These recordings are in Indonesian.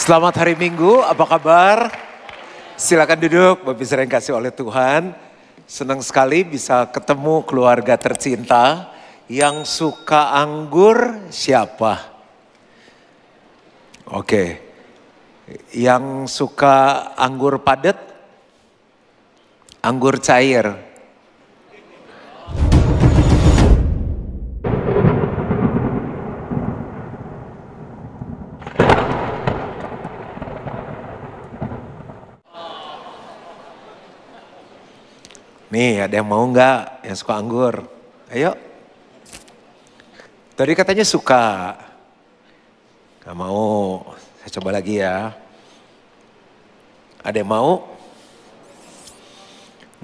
Selamat hari Minggu, apa kabar? Silakan duduk, Bapak Ibu yang kasih oleh Tuhan. Senang sekali bisa ketemu keluarga tercinta. Yang suka anggur siapa? Oke. Yang suka anggur padat? Anggur cair? Nih ada yang mau nggak yang suka anggur? Ayo. Tadi katanya suka. Gak mau. Saya coba lagi ya. Ada yang mau?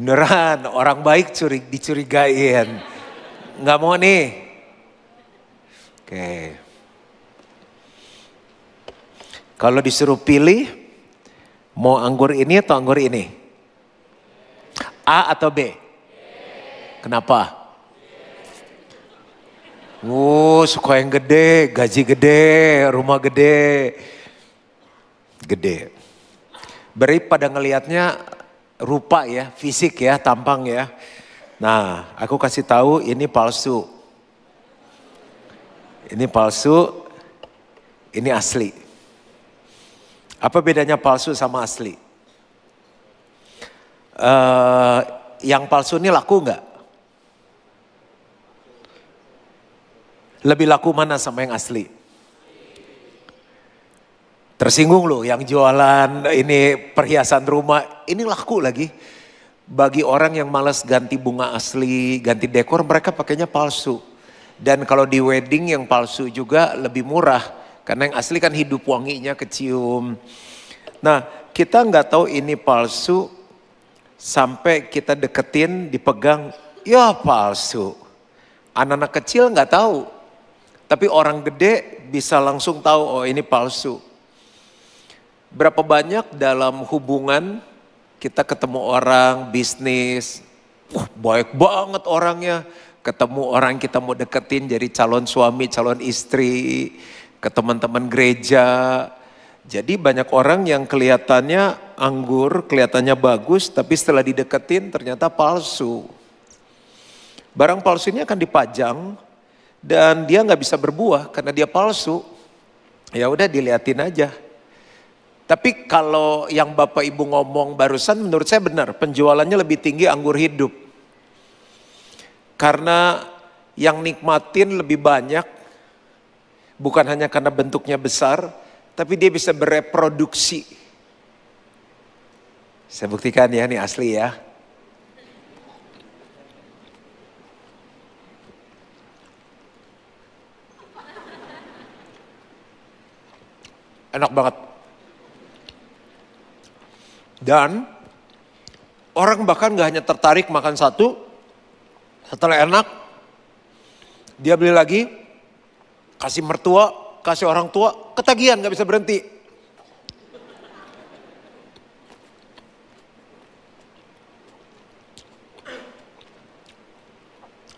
Beneran orang baik dicurigain. Gak mau nih. Oke. Kalau disuruh pilih, mau anggur ini atau anggur ini? A atau B? Kenapa? Suka yang gede, gaji gede, rumah gede. Gede. Beri pada ngelihatnya rupa ya, fisik ya, tampang ya. Nah, aku kasih tahu ini palsu. Ini palsu, ini asli. Apa bedanya palsu sama asli? Yang palsu ini laku nggak? Lebih laku mana sama yang asli? Tersinggung loh yang jualan ini perhiasan rumah, ini laku lagi. Bagi orang yang malas ganti bunga asli, ganti dekor, mereka pakainya palsu. Dan kalau di wedding yang palsu juga lebih murah. Karena yang asli kan hidup wanginya kecium. Nah kita nggak tahu ini palsu. Sampai kita deketin, dipegang, ya palsu. Anak-anak kecil nggak tahu. Tapi orang gede bisa langsung tahu, oh ini palsu. Berapa banyak dalam hubungan kita ketemu orang, bisnis. Baik banget orangnya. Ketemu orang kita mau deketin jadi calon suami, calon istri. Ke teman-teman gereja. Jadi banyak orang yang kelihatannya anggur, kelihatannya bagus, tapi setelah dideketin ternyata palsu. Barang palsu ini akan dipajang dan dia nggak bisa berbuah karena dia palsu. Ya udah diliatin aja. Tapi kalau yang Bapak Ibu ngomong barusan menurut saya benar, penjualannya lebih tinggi anggur hidup. Karena yang nikmatin lebih banyak, bukan hanya karena bentuknya besar, tapi dia bisa bereproduksi. Saya buktikan ya, ini asli ya. Enak banget. Dan orang bahkan gak hanya tertarik makan satu, setelah enak, dia beli lagi, kasih mertua, kasih orang tua, ketagihan gak bisa berhenti.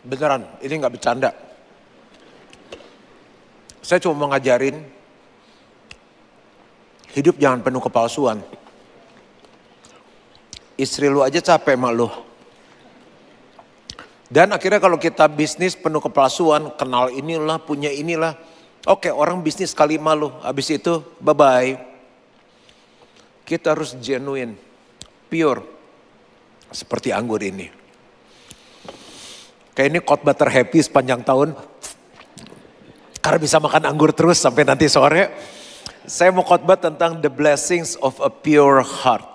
Beneran, ini gak bercanda. Saya cuma mau ngajarin, hidup jangan penuh kepalsuan. Istri lu aja capek sama lu. Dan akhirnya kalau kita bisnis penuh kepalsuan, kenal inilah, punya inilah. Oke, orang bisnis kali malu, habis itu bye-bye. Kita harus genuine, pure, seperti anggur ini. Kayak ini khotbah terhappy sepanjang tahun, karena bisa makan anggur terus sampai nanti sore. Saya mau khotbah tentang the blessings of a pure heart.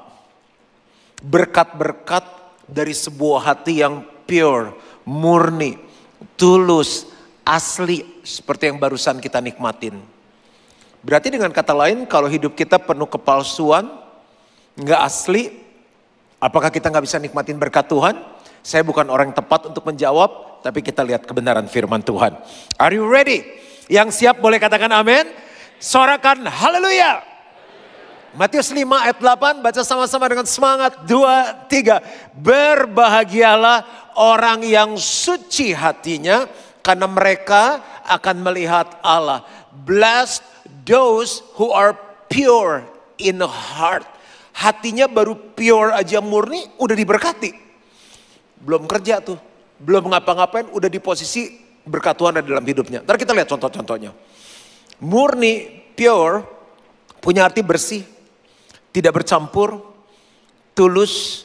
Berkat-berkat dari sebuah hati yang pure, murni, tulus, asli seperti yang barusan kita nikmatin. Berarti dengan kata lain kalau hidup kita penuh kepalsuan, nggak asli, apakah kita nggak bisa nikmatin berkat Tuhan? Saya bukan orang yang tepat untuk menjawab, tapi kita lihat kebenaran firman Tuhan. Are you ready? Yang siap boleh katakan amin. Sorakan haleluya. Matius 5 ayat 8 baca sama-sama dengan semangat. 2, 3. Berbahagialah orang yang suci hatinya karena mereka akan melihat Allah. Blessed those who are pure in heart. Hatinya baru pure aja murni udah diberkati. Belum kerja tuh, belum ngapa-ngapain udah di posisi berkat Tuhan ada dalam hidupnya. Ntar kita lihat contoh-contohnya. Murni, pure, punya arti bersih, tidak bercampur, tulus.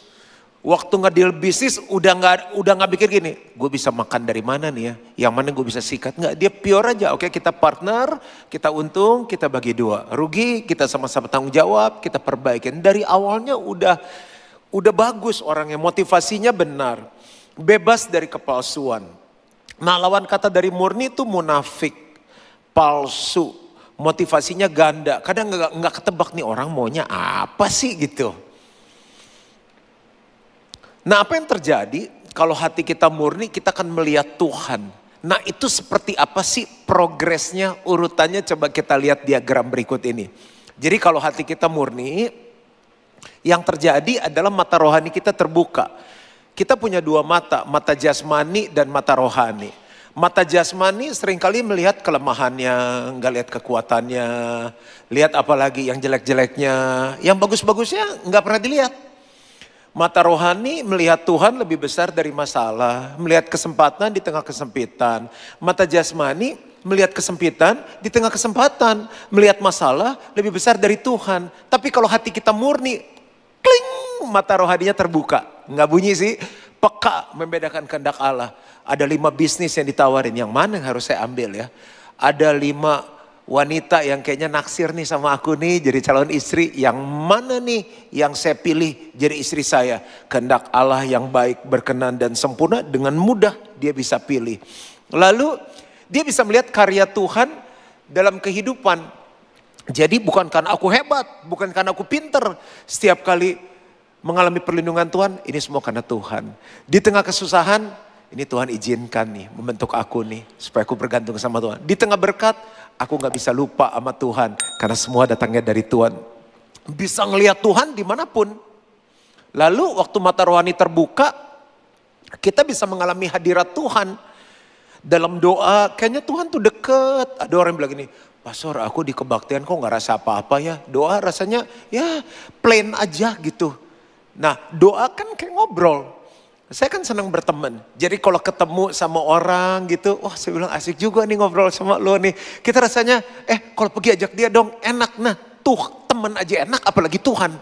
Waktu ngedeal bisnis udah nggak pikir gini, gue bisa makan dari mana nih ya, yang mana gue bisa sikat, nggak, dia pure aja. Oke, kita partner, kita untung, kita bagi dua, rugi kita sama-sama tanggung jawab, kita perbaikin. Dari awalnya udah bagus orangnya, motivasinya benar, bebas dari kepalsuan. Nah, lawan kata dari murni itu munafik, palsu, motivasinya ganda. Kadang nggak ketebak nih orang maunya apa sih gitu. Nah, apa yang terjadi kalau hati kita murni, kita akan melihat Tuhan. Nah, itu seperti apa sih progresnya, urutannya, coba kita lihat diagram berikut ini. Jadi kalau hati kita murni, yang terjadi adalah mata rohani kita terbuka. Kita punya dua mata, mata jasmani dan mata rohani. Mata jasmani seringkali melihat kelemahannya, nggak lihat kekuatannya, lihat apalagi yang jelek-jeleknya, yang bagus-bagusnya nggak pernah dilihat. Mata rohani melihat Tuhan lebih besar dari masalah, melihat kesempatan di tengah kesempitan. Mata jasmani melihat kesempitan di tengah kesempatan, melihat masalah lebih besar dari Tuhan. Tapi kalau hati kita murni, kling, mata rohaninya terbuka. Nggak bunyi sih, peka membedakan kehendak Allah. Ada 5 bisnis yang ditawarin, yang mana yang harus saya ambil ya. Ada 5 wanita yang kayaknya naksir nih sama aku nih jadi calon istri. Yang mana nih yang saya pilih jadi istri saya? Kehendak Allah yang baik, berkenan dan sempurna, dengan mudah dia bisa pilih. Lalu dia bisa melihat karya Tuhan dalam kehidupan. Jadi bukan karena aku hebat, bukan karena aku pinter. Setiap kali mengalami perlindungan Tuhan, ini semua karena Tuhan. Di tengah kesusahan, ini Tuhan izinkan nih membentuk aku nih supaya aku bergantung sama Tuhan. Di tengah berkat, aku gak bisa lupa sama Tuhan karena semua datangnya dari Tuhan. Bisa ngelihat Tuhan dimanapun. Lalu waktu mata rohani terbuka, kita bisa mengalami hadirat Tuhan. Dalam doa, kayaknya Tuhan tuh deket. Ada orang yang bilang gini, Pastor, aku di kebaktian kok gak rasa apa-apa ya. Doa rasanya ya plain aja gitu. Nah, doa kan kayak ngobrol. Saya kan senang berteman. Jadi kalau ketemu sama orang gitu, wah saya bilang asik juga nih ngobrol sama lo nih. Kita rasanya, kalau pergi ajak dia dong, enak. Nah, tuh teman aja enak, apalagi Tuhan.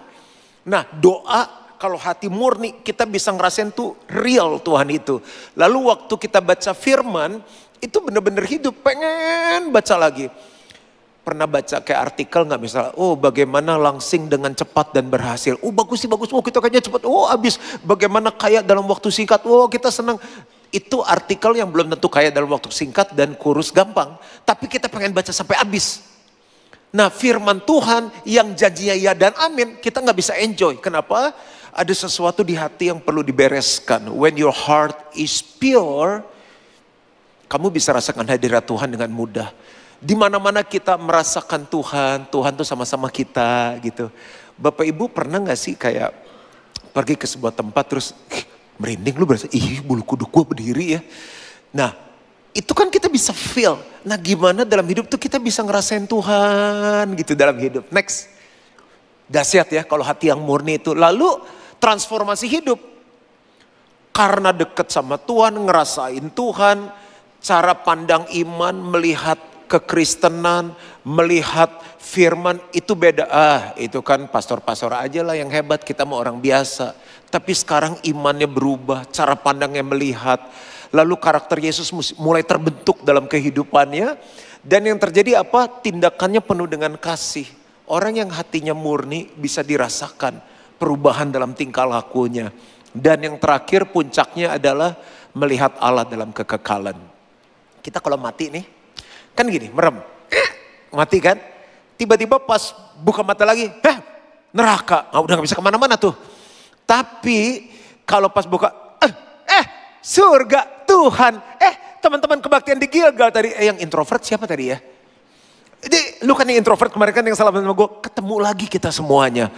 Nah, doa kalau hati murni, kita bisa ngerasain tuh real Tuhan itu. Lalu waktu kita baca firman, itu benar-benar hidup, pengen baca lagi. Pernah baca kayak artikel nggak misalnya, bagaimana langsing dengan cepat dan berhasil. Bagus sih, bagus. Kita kayaknya cepat. Habis. Bagaimana kaya dalam waktu singkat. Kita senang. Itu artikel yang belum tentu kaya dalam waktu singkat dan kurus gampang. Tapi kita pengen baca sampai habis. Nah, firman Tuhan yang janjinya ya dan amin, kita nggak bisa enjoy. Kenapa? Ada sesuatu di hati yang perlu dibereskan. When your heart is pure, kamu bisa rasakan hadirat Tuhan dengan mudah. Di mana-mana kita merasakan Tuhan, Tuhan tuh sama-sama kita gitu. Bapak Ibu pernah gak sih kayak pergi ke sebuah tempat terus merinding, lu berasa, bulu kuduk gue berdiri ya. Nah, itu kan kita bisa feel. Nah, gimana dalam hidup tuh kita bisa ngerasain Tuhan gitu dalam hidup. Next. Dahsyat ya kalau hati yang murni itu. Lalu transformasi hidup. Karena deket sama Tuhan, ngerasain Tuhan, cara pandang iman, melihat kekristenan, melihat firman itu beda. Itu kan pastor-pastor aja lah yang hebat, kita mau orang biasa. Tapi sekarang imannya berubah, cara pandangnya melihat. Lalu karakter Yesus mulai terbentuk dalam kehidupannya. Dan yang terjadi apa? Tindakannya penuh dengan kasih. Orang yang hatinya murni bisa dirasakan perubahan dalam tingkah lakunya. Dan yang terakhir puncaknya adalah melihat Allah dalam kekekalan. Kita kalau mati nih, kan gini, merem, mati kan. Tiba-tiba pas buka mata lagi, neraka. Udah gak bisa kemana-mana tuh. Tapi kalau pas buka, surga, Tuhan. Teman-teman kebaktian di Gilgal tadi, yang introvert siapa tadi ya? Jadi lu kan yang introvert kemarin kan yang salah sama gue, ketemu lagi kita semuanya.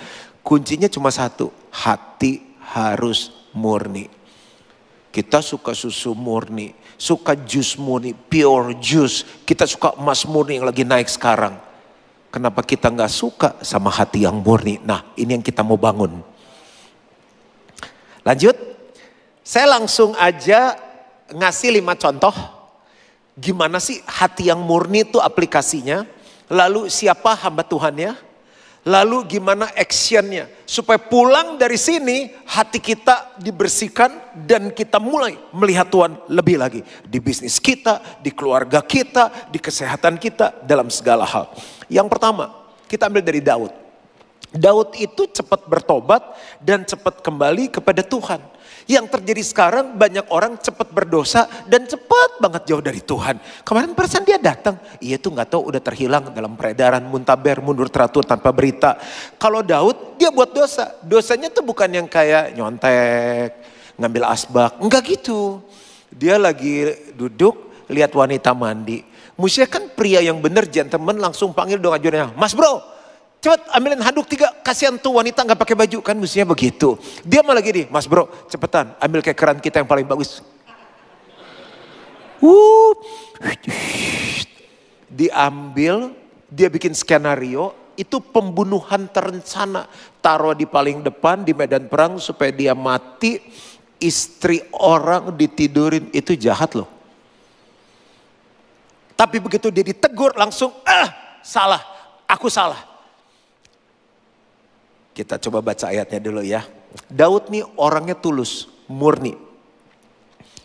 Kuncinya cuma satu, hati harus murni. Kita suka susu murni, suka jus murni, pure juice. Kita suka emas murni yang lagi naik sekarang. Kenapa kita nggak suka sama hati yang murni? Nah, ini yang kita mau bangun. Lanjut, saya langsung aja ngasih 5 contoh. Gimana sih hati yang murni itu aplikasinya? Lalu siapa hamba Tuhannya? Lalu gimana actionnya? Supaya pulang dari sini hati kita dibersihkan dan kita mulai melihat Tuhan lebih lagi. Di bisnis kita, di keluarga kita, di kesehatan kita, dalam segala hal. Yang pertama, kita ambil dari Daud. Daud itu cepat bertobat dan cepat kembali kepada Tuhan. Yang terjadi sekarang banyak orang cepat berdosa dan cepat banget jauh dari Tuhan. Kemarin perasaan dia datang, iya tuh nggak tahu udah terhilang dalam peredaran, muntaber, mundur teratur tanpa berita. Kalau Daud dia buat dosa, dosanya tuh bukan yang kayak nyontek, ngambil asbak, enggak gitu. Dia lagi duduk lihat wanita mandi. Mestinya kan pria yang benar gentleman langsung panggil dong ajudannya, Mas bro, cepet ambilin handuk 3, kasihan tuh wanita nggak pakai baju, kan mestinya begitu. Dia malah gini, Mas bro, cepetan ambil keran kita yang paling bagus. Diambil, dia bikin skenario, itu pembunuhan terencana. Taruh di paling depan di medan perang supaya dia mati, istri orang ditidurin, itu jahat loh. Tapi begitu dia ditegur langsung, salah, aku salah. Kita coba baca ayatnya dulu ya. Daud nih orangnya tulus, murni.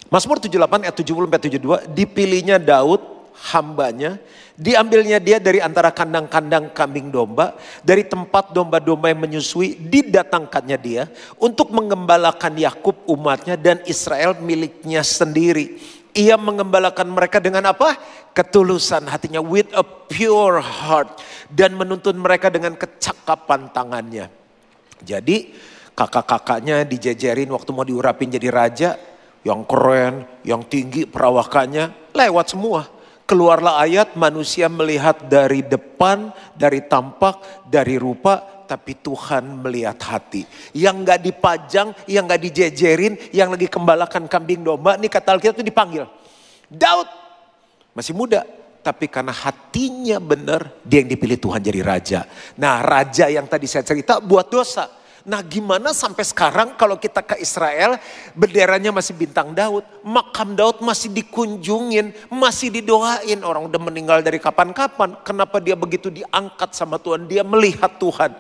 Mazmur 78 ayat 70-72, dipilihnya Daud, hambanya, diambilnya dia dari antara kandang-kandang kambing domba, dari tempat domba-domba yang menyusui, didatangkannya dia untuk mengembalakan Yakub umatnya dan Israel miliknya sendiri. Ia mengembalakan mereka dengan apa? Ketulusan hatinya, with a pure heart, dan menuntun mereka dengan kecakapan tangannya. Jadi kakak-kakaknya dijejerin waktu mau diurapin jadi raja, yang keren, yang tinggi perawakannya, lewat semua. Keluarlah ayat, manusia melihat dari depan, dari tampak, dari rupa, tapi Tuhan melihat hati. Yang gak dipajang, yang gak dijejerin, yang lagi gembalakan kambing domba, ini kata Alkitab itu dipanggil. Daud masih muda, tapi karena hatinya benar, dia yang dipilih Tuhan jadi raja. Nah, raja yang tadi saya cerita buat dosa. Nah, gimana sampai sekarang kalau kita ke Israel, benderanya masih bintang Daud, makam Daud masih dikunjungin, masih didoain. Orang udah meninggal dari kapan-kapan, kenapa dia begitu diangkat sama Tuhan? Dia melihat Tuhan.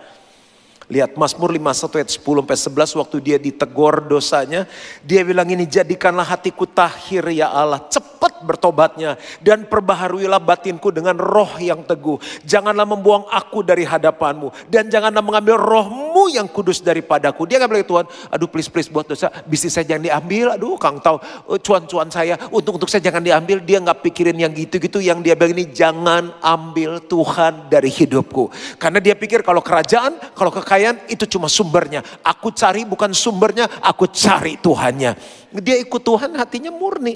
Lihat Mazmur 51 ayat 10-11, waktu dia ditegur dosanya, dia bilang ini, jadikanlah hatiku tahir ya Allah, cepat bertobatnya, dan perbaharuilah batinku dengan roh yang teguh. Janganlah membuang aku dari hadapanmu, dan janganlah mengambil rohmu yang kudus daripadaku. Dia gak bilang, Tuhan, aduh please buat dosa, bisnis saya jangan diambil, aduh Kang tahu cuan-cuan saya, untuk saya jangan diambil. Dia gak pikirin yang gitu-gitu, yang dia bilang ini, jangan ambil Tuhan dari hidupku. Karena dia pikir kalau kerajaan, kalau kekayaan, itu cuma sumbernya. Aku cari bukan sumbernya, aku cari Tuhannya. Dia ikut Tuhan, hatinya murni.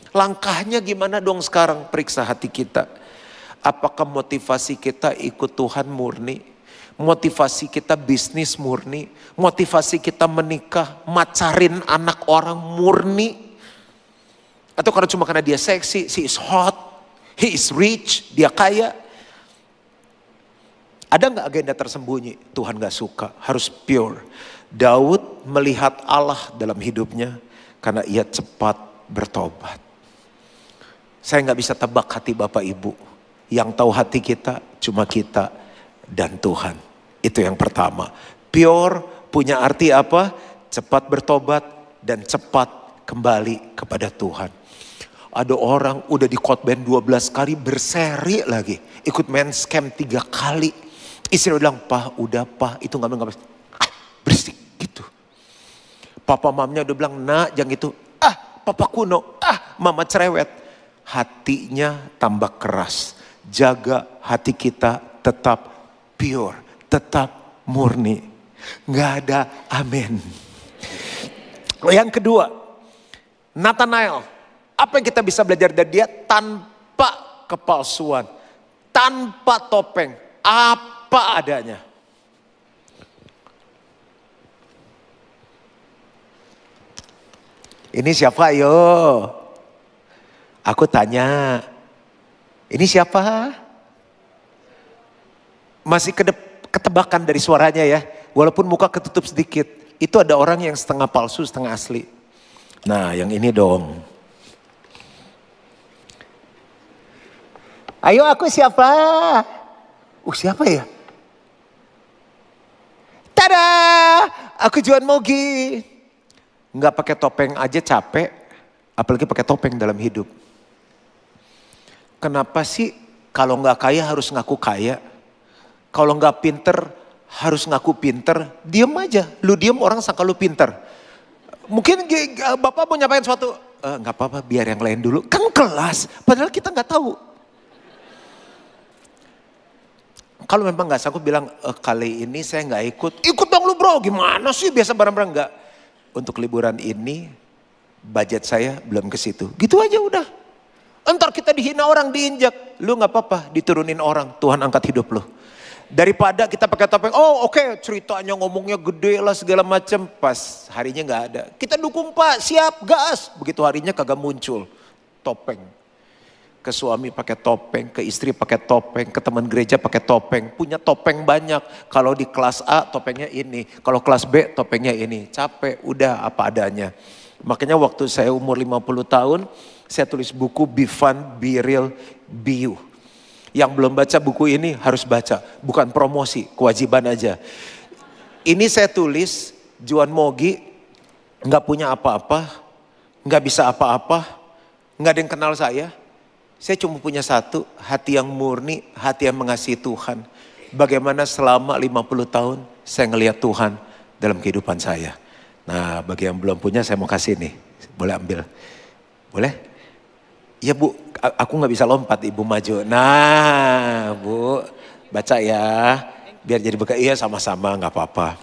Langkahnya gimana dong sekarang? Periksa hati kita. Apakah motivasi kita ikut Tuhan murni? Motivasi kita bisnis murni? Motivasi kita menikah, macarin anak orang murni? Atau karena cuma karena dia seksi, she is hot, he is rich, dia kaya? Ada gak agenda tersembunyi? Tuhan gak suka, harus pure. Daud melihat Allah dalam hidupnya karena ia cepat bertobat. Saya gak bisa tebak hati Bapak Ibu. Yang tahu hati kita cuma kita dan Tuhan. Itu yang pertama. Pure punya arti apa? Cepat bertobat dan cepat kembali kepada Tuhan. Ada orang udah di khotbah 12 kali, berseri lagi. Ikut main scam 3 kali. Istri bilang, Pak udah Pak, itu gak berisik gitu. Papa mamanya udah bilang, nak jangan gitu. Papa kuno, mama cerewet. Hatinya tambah keras. Jaga hati kita tetap pure, tetap murni. Gak ada amin. Yang kedua, Nathanael. Apa yang kita bisa belajar dari dia? Tanpa kepalsuan, tanpa topeng, apa adanya. Ini siapa ayo? Aku tanya. Ini siapa? masih ketebakan dari suaranya ya. Walaupun muka ketutup sedikit. Itu ada orang yang setengah palsu, setengah asli. Nah, yang ini dong. Ayo, aku siapa? Siapa ya? Tada! Aku Juan Mogi. Nggak pakai topeng aja capek, apalagi pakai topeng dalam hidup. Kenapa sih kalau nggak kaya harus ngaku kaya? Kalau nggak pinter harus ngaku pinter? Diem aja, lu diem orang sangka lu pinter. Mungkin Bapak mau nyampain sesuatu, nggak apa-apa biar yang lain dulu. Kan kelas, padahal kita nggak tahu. Kalau memang nggak sanggup bilang, kali ini saya nggak ikut. Ikut dong lu bro, gimana sih biasa bareng-bareng nggak. Untuk liburan ini budget saya belum ke situ. Gitu aja udah. Entar kita dihina orang, diinjak. Lu nggak apa-apa, diturunin orang. Tuhan angkat hidup lu. Daripada kita pakai topeng, oke, ceritanya ngomongnya gede lah segala macam. Pas harinya nggak ada. Kita dukung Pak, siap, gas. Begitu harinya kagak muncul. Topeng. Ke suami pakai topeng, ke istri pakai topeng, ke teman gereja pakai topeng. Punya topeng banyak. Kalau di kelas A topengnya ini, kalau kelas B topengnya ini. Capek, udah apa adanya. Makanya waktu saya umur 50 tahun, saya tulis buku Be Fun, Be Real, Be You. Yang belum baca buku ini harus baca, bukan promosi, kewajiban aja. Ini saya tulis, Juan Mogi nggak punya apa-apa, nggak bisa apa-apa, nggak ada yang kenal saya. Saya cuma punya satu, hati yang murni, hati yang mengasihi Tuhan. Bagaimana selama 50 tahun saya ngelihat Tuhan dalam kehidupan saya. Nah, bagi yang belum punya saya mau kasih nih, boleh ambil. Boleh? Iya Bu, aku nggak bisa lompat, Ibu maju. Nah Bu, baca ya, biar jadi bekal. Iya sama-sama, nggak apa-apa.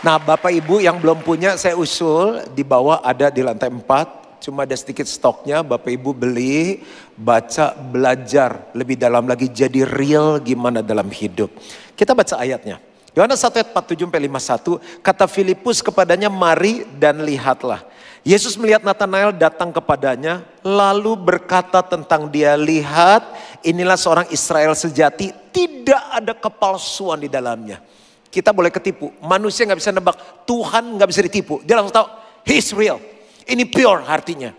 Nah Bapak Ibu yang belum punya saya usul, di bawah ada di lantai 4. Cuma ada sedikit stoknya, Bapak Ibu beli, baca, belajar lebih dalam lagi, jadi real gimana dalam hidup. Kita baca ayatnya. Yohanes 1 ayat 47-51, kata Filipus kepadanya, mari dan lihatlah. Yesus melihat Natanael datang kepadanya, lalu berkata tentang dia, lihat inilah seorang Israel sejati, tidak ada kepalsuan di dalamnya. Kita boleh ketipu, manusia gak bisa nebak, Tuhan gak bisa ditipu. Dia langsung tahu, he's real. Ini pure artinya.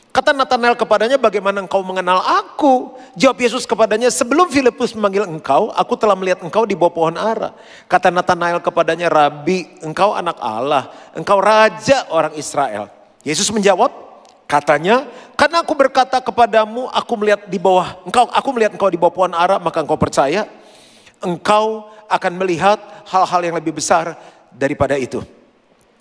Kata Natanael kepadanya, bagaimana engkau mengenal aku? Jawab Yesus kepadanya, sebelum Filipus memanggil engkau, aku telah melihat engkau di bawah pohon ara. Kata Natanael kepadanya, Rabi, engkau anak Allah, engkau raja orang Israel. Yesus menjawab, katanya, karena aku berkata kepadamu, aku melihat engkau di bawah pohon ara, maka engkau percaya. Engkau akan melihat hal-hal yang lebih besar daripada itu.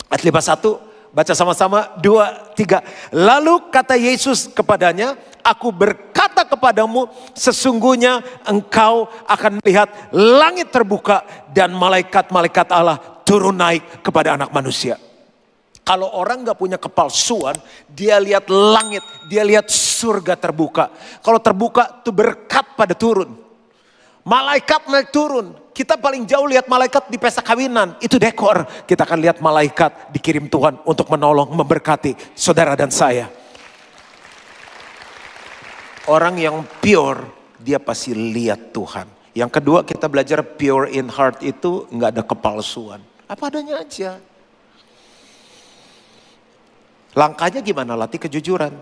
Ayat 51, baca sama-sama, 2, 3. Lalu kata Yesus kepadanya, aku berkata kepadamu, sesungguhnya engkau akan melihat langit terbuka dan malaikat-malaikat Allah turun naik kepada anak manusia. Kalau orang gak punya kepalsuan, dia lihat langit, dia lihat surga terbuka. Kalau terbuka itu berkat pada turun. Malaikat naik turun. Kita paling jauh lihat malaikat di pesta kawinan. Itu dekor. Kita akan lihat malaikat dikirim Tuhan untuk menolong, memberkati saudara dan saya. Orang yang pure, dia pasti lihat Tuhan. Yang kedua kita belajar pure in heart itu nggak ada kepalsuan. Apa adanya aja. Langkahnya gimana? Latih kejujuran.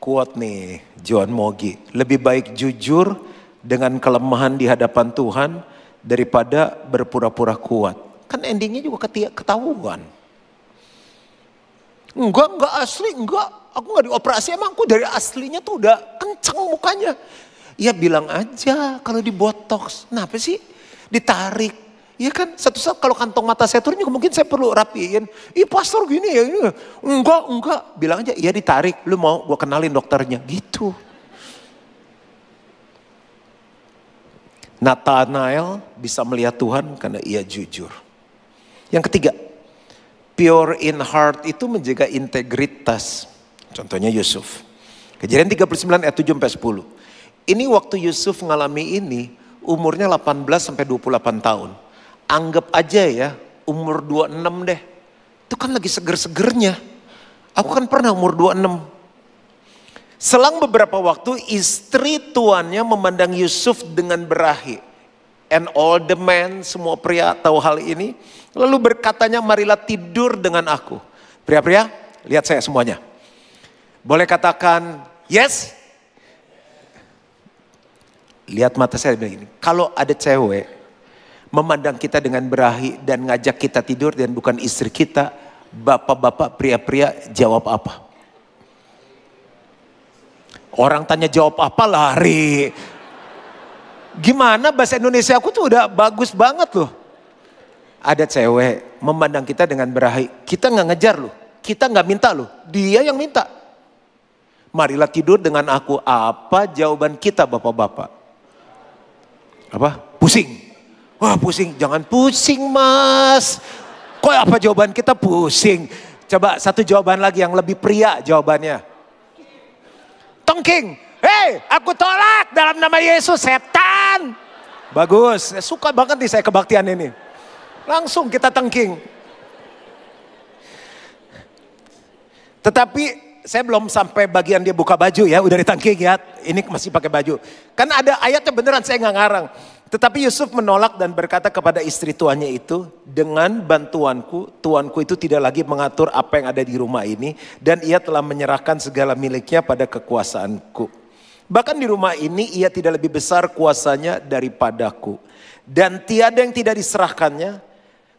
Quote nih, John Mogi. Lebih baik jujur dengan kelemahan di hadapan Tuhan daripada berpura-pura kuat. Kan endingnya juga ketahuan. Enggak asli, enggak. Aku enggak dioperasi, emang aku dari aslinya tuh udah kenceng mukanya. Ya bilang aja kalau dibotox. Kenapa sih? Ditarik. Ya kan, satu saat kalau kantong mata saya turun juga mungkin saya perlu rapiin. Ih pastor gini ya, ini. Enggak. Bilang aja, ya ditarik. Lu mau gua kenalin dokternya. Gitu. Natanael bisa melihat Tuhan karena ia jujur. Yang ketiga, pure in heart itu menjaga integritas. Contohnya Yusuf. Kejadian 39 ayat 7-10. Ini waktu Yusuf mengalami ini, umurnya 18-28 tahun. Anggap aja ya, umur 26 deh. Itu kan lagi seger-segernya. Aku kan pernah umur 26. Selang beberapa waktu istri tuannya memandang Yusuf dengan berahi. And all the men, semua pria tahu hal ini. Lalu berkatanya, marilah tidur dengan aku. Pria-pria, lihat saya semuanya. Boleh katakan yes? Lihat mata saya begini. Kalau ada cewek memandang kita dengan berahi dan ngajak kita tidur dan bukan istri kita, bapak-bapak, pria-pria jawab apa? Orang tanya jawab apa, lari. Gimana bahasa Indonesia aku tuh udah bagus banget loh. Ada cewek memandang kita dengan berahi. Kita nggak ngejar loh. Kita nggak minta loh. Dia yang minta. Marilah tidur dengan aku. Apa jawaban kita bapak-bapak? Apa? Pusing. Wah pusing. Jangan pusing mas. Kok apa jawaban kita pusing? Coba satu jawaban lagi yang lebih pria jawabannya. Tongking. Hei, aku tolak dalam nama Yesus, setan. Bagus, saya suka banget nih saya kebaktian ini. Langsung kita tengking. Tetapi saya belum sampai bagian dia buka baju ya, udah ditengking ya. Ini masih pakai baju. Kan ada ayatnya beneran, saya nggak ngarang. Tetapi Yusuf menolak dan berkata kepada istri tuannya itu, dengan bantuanku, tuanku itu tidak lagi mengatur apa yang ada di rumah ini. Dan ia telah menyerahkan segala miliknya pada kekuasaanku. Bahkan di rumah ini ia tidak lebih besar kuasanya daripadaku. Dan tiada yang tidak diserahkannya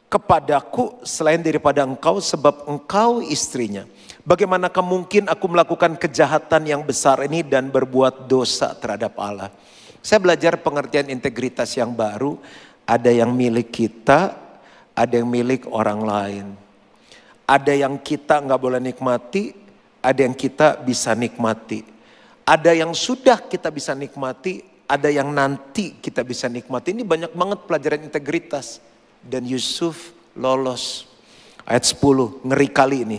kepadaku selain daripada engkau, sebab engkau istrinya. Bagaimanakah mungkin aku melakukan kejahatan yang besar ini dan berbuat dosa terhadap Allah? Saya belajar pengertian integritas yang baru. Ada yang milik kita, ada yang milik orang lain. Ada yang kita nggak boleh nikmati, ada yang kita bisa nikmati. Ada yang sudah kita bisa nikmati, ada yang nanti kita bisa nikmati. Ini banyak banget pelajaran integritas. Dan Yusuf lolos. Ayat 10, ngeri kali ini.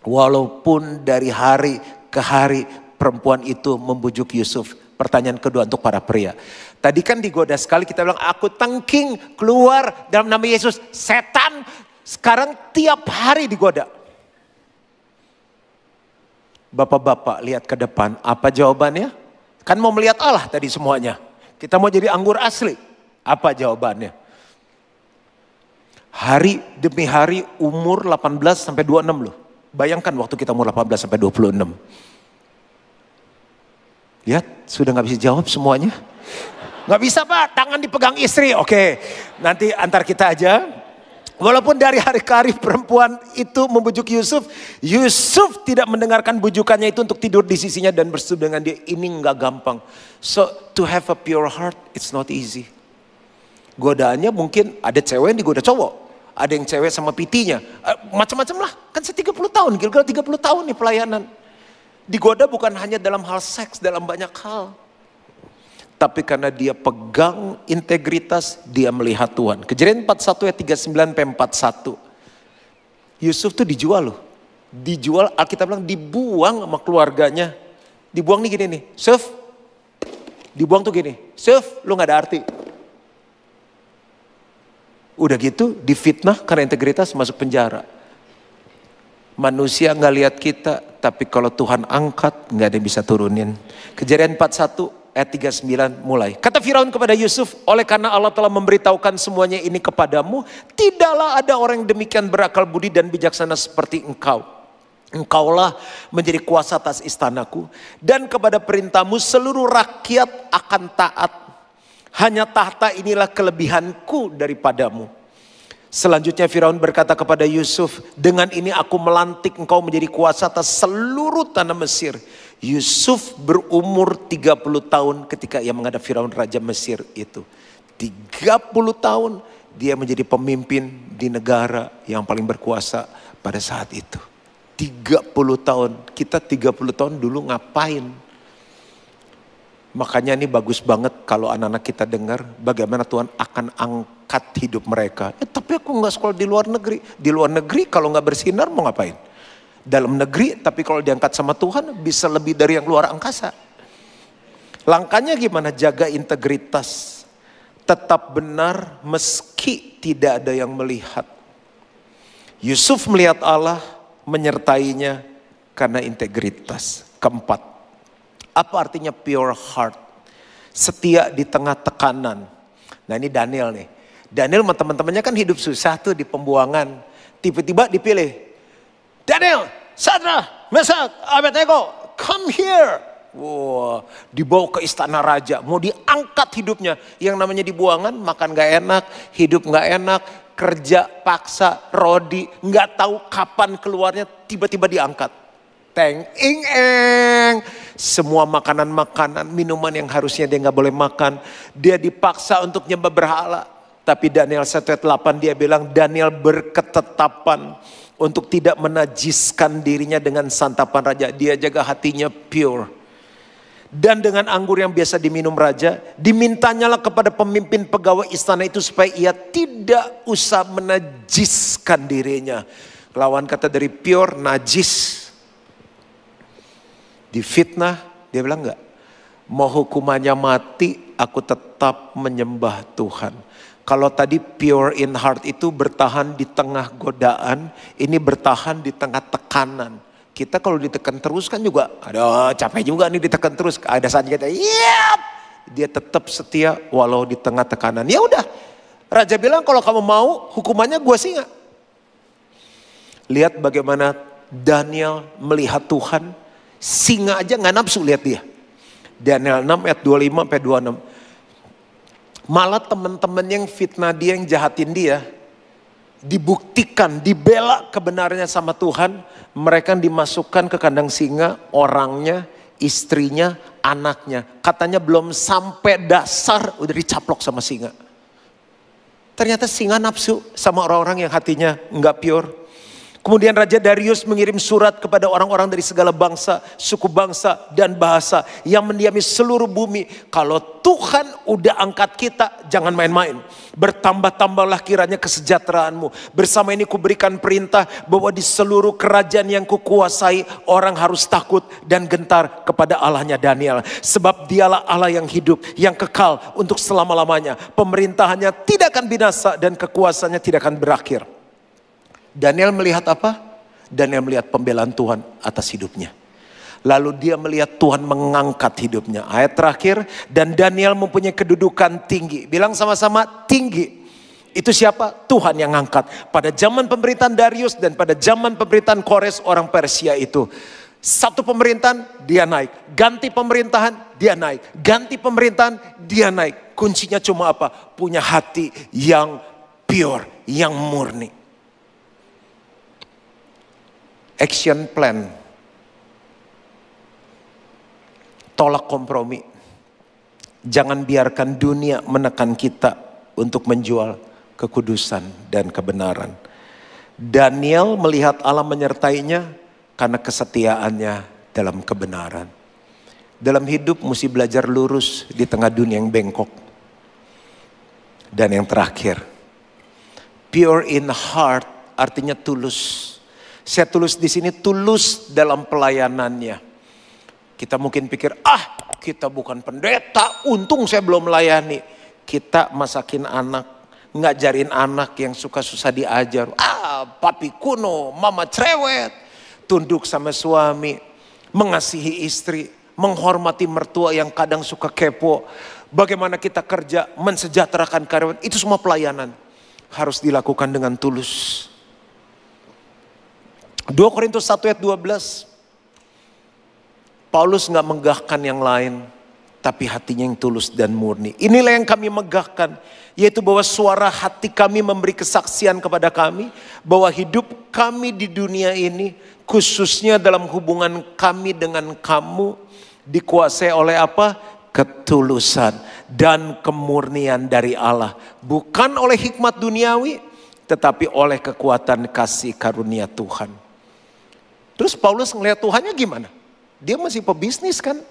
Walaupun dari hari ke hari perempuan itu membujuk Yusuf. Pertanyaan kedua untuk para pria. Tadi kan digoda sekali, kita bilang aku tengking keluar dalam nama Yesus. Setan, sekarang tiap hari digoda. Bapak-bapak lihat ke depan, apa jawabannya? Kan mau melihat Allah tadi semuanya. Kita mau jadi anggur asli. Apa jawabannya? Hari demi hari umur 18 sampai 26 loh. Bayangkan waktu kita umur 18 sampai 26. Lihat, sudah gak bisa jawab semuanya. Gak bisa pak, tangan dipegang istri. Oke, nanti antar kita aja. Walaupun dari hari ke hari perempuan itu membujuk Yusuf. Yusuf tidak mendengarkan bujukannya itu untuk tidur di sisinya dan bersetubuh dengan dia. Ini gak gampang. So to have a pure heart, it's not easy. Godaannya mungkin ada cewek yang digoda cowok. Ada yang cewek sama pitinya. Macam-macam lah. Kan saya 30 tahun, kira-kira 30 tahun nih pelayanan. Digoda bukan hanya dalam hal seks, dalam banyak hal. Tapi karena dia pegang integritas, dia melihat Tuhan. Kejadian 41 ayat 39 sampai 41. Yusuf tuh dijual loh. Dijual, Alkitab bilang dibuang sama keluarganya. Dibuang nih gini nih, Yusuf. Dibuang tuh gini, Yusuf lu gak ada arti. Udah gitu difitnah karena integritas masuk penjara. Manusia gak lihat kita, tapi kalau Tuhan angkat gak ada yang bisa turunin. Kejadian 41 ayat 39 mulai. Kata Firaun kepada Yusuf, oleh karena Allah telah memberitahukan semuanya ini kepadamu, tidaklah ada orang yang demikian berakal budi dan bijaksana seperti engkau. Engkaulah menjadi kuasa atas istanaku, dan kepada perintahmu seluruh rakyat akan taat. Hanya tahta inilah kelebihanku daripadamu. Selanjutnya Firaun berkata kepada Yusuf, dengan ini aku melantik engkau menjadi kuasa atas seluruh tanah Mesir. Yusuf berumur 30 tahun ketika ia menghadap Firaun Raja Mesir itu. 30 tahun dia menjadi pemimpin di negara yang paling berkuasa pada saat itu. 30 tahun, kita 30 tahun dulu ngapain? Makanya ini bagus banget kalau anak-anak kita dengar bagaimana Tuhan akan angkat hidup mereka. Tapi aku gak sekolah di luar negeri. Di luar negeri kalau gak bersinar mau ngapain? Dalam negeri, tapi kalau diangkat sama Tuhan bisa lebih dari yang luar angkasa. Langkahnya gimana? Jaga integritas. Tetap benar meski tidak ada yang melihat. Yusuf melihat Allah, menyertainya karena integritas. Keempat, Apa artinya pure heart? Setia di tengah tekanan. Nah ini Daniel nih. Daniel sama teman-temannya kan hidup susah tuh di pembuangan. Tiba-tiba dipilih. Daniel, Shadrach, Meshach, Abednego, come here. Wah, dibawa ke istana raja. Mau diangkat hidupnya. Yang namanya dibuangan, makan gak enak, hidup gak enak, kerja paksa, rodi, gak tahu kapan keluarnya, tiba-tiba diangkat. Teng, ing, eng. Semua makanan-makanan, minuman yang harusnya dia gak boleh makan. Dia dipaksa untuk nyembah berhala. Tapi Daniel 1 ayat 8 dia bilang, Daniel berketetapan untuk tidak menajiskan dirinya dengan santapan raja. Dia jaga hatinya pure. Dan dengan anggur yang biasa diminum raja, dimintanyalah kepada pemimpin pegawai istana itu supaya ia tidak usah menajiskan dirinya. Lawan kata dari pure, najis. Difitnah, dia bilang enggak. Mau hukumannya mati, aku tetap menyembah Tuhan. Kalau tadi pure in heart itu bertahan di tengah godaan, ini bertahan di tengah tekanan. Kita kalau ditekan terus kan juga, aduh capek juga nih ditekan terus. Ada saatnya kita, yap, dia tetap setia walau di tengah tekanan. Ya udah, raja bilang kalau kamu mau hukumannya gue singa. Lihat bagaimana Daniel melihat Tuhan. Singa aja gak nafsu lihat dia. Daniel 6 ayat 25 sampai 26. Malah teman-teman yang fitnah dia, yang jahatin dia, dibuktikan, dibela kebenarannya sama Tuhan. Mereka dimasukkan ke kandang singa, orangnya, istrinya, anaknya. Katanya belum sampai dasar udah dicaplok sama singa. Ternyata singa nafsu sama orang-orang yang hatinya gak pure. Kemudian Raja Darius mengirim surat kepada orang-orang dari segala bangsa, suku bangsa, dan bahasa yang mendiami seluruh bumi. Kalau Tuhan udah angkat kita, jangan main-main. Bertambah-tambahlah kiranya kesejahteraanmu. Bersama ini kuberikan perintah bahwa di seluruh kerajaan yang kukuasai, orang harus takut dan gentar kepada Allahnya Daniel. Sebab dialah Allah yang hidup, yang kekal untuk selama-lamanya. Pemerintahannya tidak akan binasa dan kekuasaannya tidak akan berakhir. Daniel melihat apa? Daniel melihat pembelaan Tuhan atas hidupnya. Lalu dia melihat Tuhan mengangkat hidupnya. Ayat terakhir, dan Daniel mempunyai kedudukan tinggi. Bilang sama-sama tinggi. Itu siapa? Tuhan yang angkat. Pada zaman pemerintahan Darius dan pada zaman pemerintahan Kores orang Persia itu. Satu pemerintahan dia naik. Ganti pemerintahan dia naik. Ganti pemerintahan dia naik. Kuncinya cuma apa? Punya hati yang pure, yang murni. Action plan. Tolak kompromi. Jangan biarkan dunia menekan kita untuk menjual kekudusan dan kebenaran. Daniel melihat Allah menyertainya karena kesetiaannya dalam kebenaran. Dalam hidup mesti belajar lurus di tengah dunia yang bengkok. Dan yang terakhir, pure in heart artinya tulus. Saya tulus di sini, tulus dalam pelayanannya. Kita mungkin pikir, kita bukan pendeta, untung saya belum melayani. Kita masakin anak, ngajarin anak yang suka susah diajar. Papi kuno, mama cerewet. Tunduk sama suami, mengasihi istri, menghormati mertua yang kadang suka kepo. Bagaimana kita kerja, mensejahterakan karyawan, itu semua pelayanan. Harus dilakukan dengan tulus. 2 Korintus 1 ayat 12. Paulus gak megahkan yang lain, tapi hatinya yang tulus dan murni. Inilah yang kami megahkan, yaitu bahwa suara hati kami memberi kesaksian kepada kami, bahwa hidup kami di dunia ini, khususnya dalam hubungan kami dengan kamu, dikuasai oleh apa? Ketulusan dan kemurnian dari Allah. Bukan oleh hikmat duniawi, tetapi oleh kekuatan kasih karunia Tuhan. Terus Paulus ngelihat Tuhannya gimana? Dia masih pebisnis kan?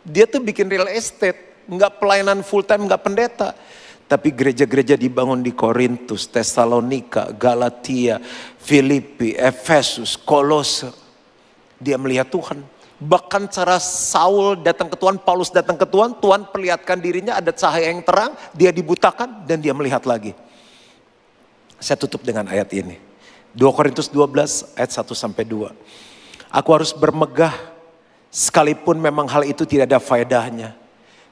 Dia tuh bikin real estate, nggak pelayanan full time, nggak pendeta. Tapi gereja-gereja dibangun di Korintus, Tesalonika, Galatia, Filipi, Efesus, Kolose. Dia melihat Tuhan. Bahkan cara Saul datang ke Tuhan, Paulus datang ke Tuhan, Tuhan perlihatkan dirinya ada cahaya yang terang, dia dibutakan dan dia melihat lagi. Saya tutup dengan ayat ini. 2 Korintus 12 ayat 1-2. Aku harus bermegah Sekalipun memang hal itu tidak ada faedahnya.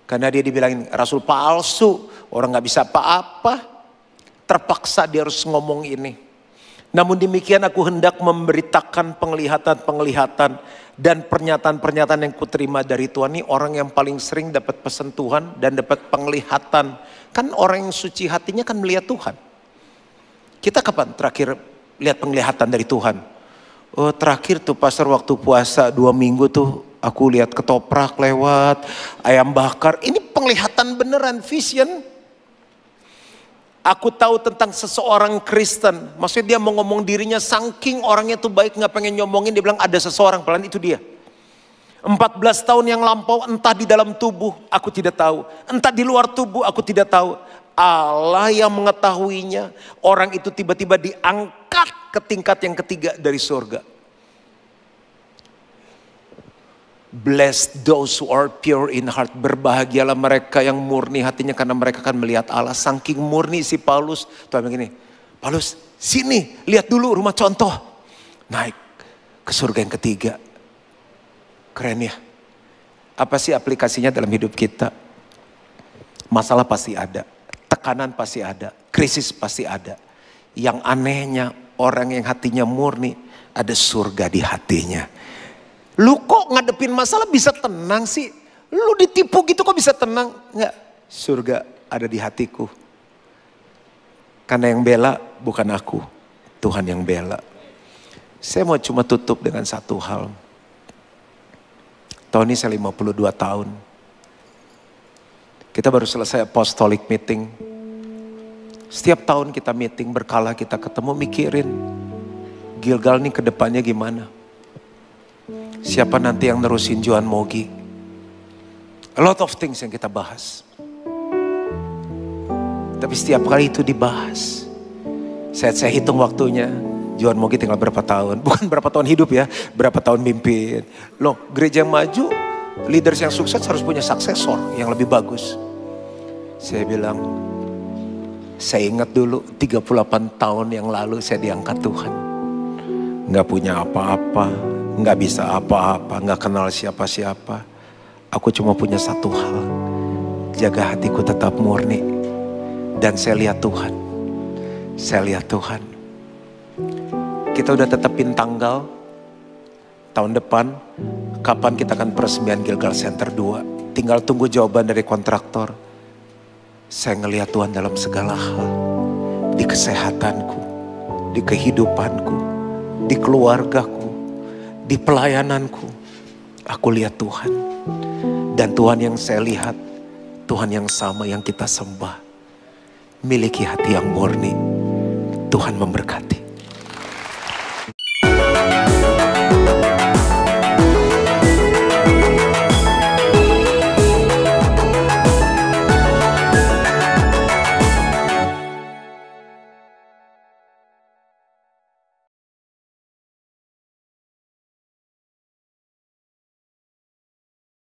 Karena dia dibilangin rasul palsu, orang gak bisa apa-apa. Terpaksa dia harus ngomong ini. Namun demikian aku hendak memberitakan penglihatan-penglihatan dan pernyataan-pernyataan yang kuterima dari Tuhan. Ini orang yang paling sering dapat pesan Tuhan dan dapat penglihatan. Kan orang yang suci hatinya kan melihat Tuhan. Kita kapan terakhir lihat penglihatan dari Tuhan? Oh terakhir tuh pastor waktu puasa 2 minggu tuh. Aku lihat ketoprak lewat, ayam bakar. Ini penglihatan beneran, vision. Aku tahu tentang seseorang Kristen. Maksudnya dia mau ngomong dirinya saking orangnya tuh baik gak pengen nyomongin. Dia bilang ada seseorang, pelan itu dia. 14 tahun yang lampau entah di dalam tubuh aku tidak tahu. Entah di luar tubuh aku tidak tahu. Allah yang mengetahuinya. Orang itu tiba-tiba diangkat ke tingkat yang ketiga dari surga. Blessed those who are pure in heart. Berbahagialah mereka yang murni hatinya karena mereka akan melihat Allah. Saking murni si Paulus. Tuhan begini, Paulus sini lihat dulu rumah contoh. Naik ke surga yang ketiga. Keren ya. Apa sih aplikasinya dalam hidup kita? Masalah pasti ada. Tekanan pasti ada. Krisis pasti ada. Yang anehnya orang yang hatinya murni ada surga di hatinya. Lu kok ngadepin masalah bisa tenang sih? Lu ditipu gitu kok bisa tenang? Enggak, surga ada di hatiku. Karena yang bela bukan aku, Tuhan yang bela. Saya mau cuma tutup dengan satu hal. Tahun ini saya 52 tahun. Kita baru selesai apostolic meeting. Setiap tahun kita meeting, berkala kita ketemu mikirin. Gilgal nih ke depannya gimana? Siapa nanti yang nerusin Johan Mogi? A lot of things yang kita bahas. Tapi setiap kali itu dibahas. Saya hitung waktunya. Johan Mogi tinggal berapa tahun. Bukan berapa tahun hidup ya. Berapa tahun mimpin. Loh gereja yang maju. Leaders yang sukses harus punya suksesor yang lebih bagus. Saya bilang. Saya ingat dulu 38 tahun yang lalu saya diangkat Tuhan. Gak punya apa-apa. Gak bisa apa-apa, gak kenal siapa-siapa. Aku cuma punya satu hal. Jaga hatiku tetap murni. Dan saya lihat Tuhan. Saya lihat Tuhan. Kita udah tetapin tanggal. Tahun depan. Kapan kita akan peresmian Gilgal Center 2. Tinggal tunggu jawaban dari kontraktor. Saya ngelihat Tuhan dalam segala hal. Di kesehatanku. Di kehidupanku. Di keluargaku. Di pelayananku, aku lihat Tuhan. Dan Tuhan yang saya lihat, Tuhan yang sama yang kita sembah. Miliki hati yang murni. Tuhan memberkati.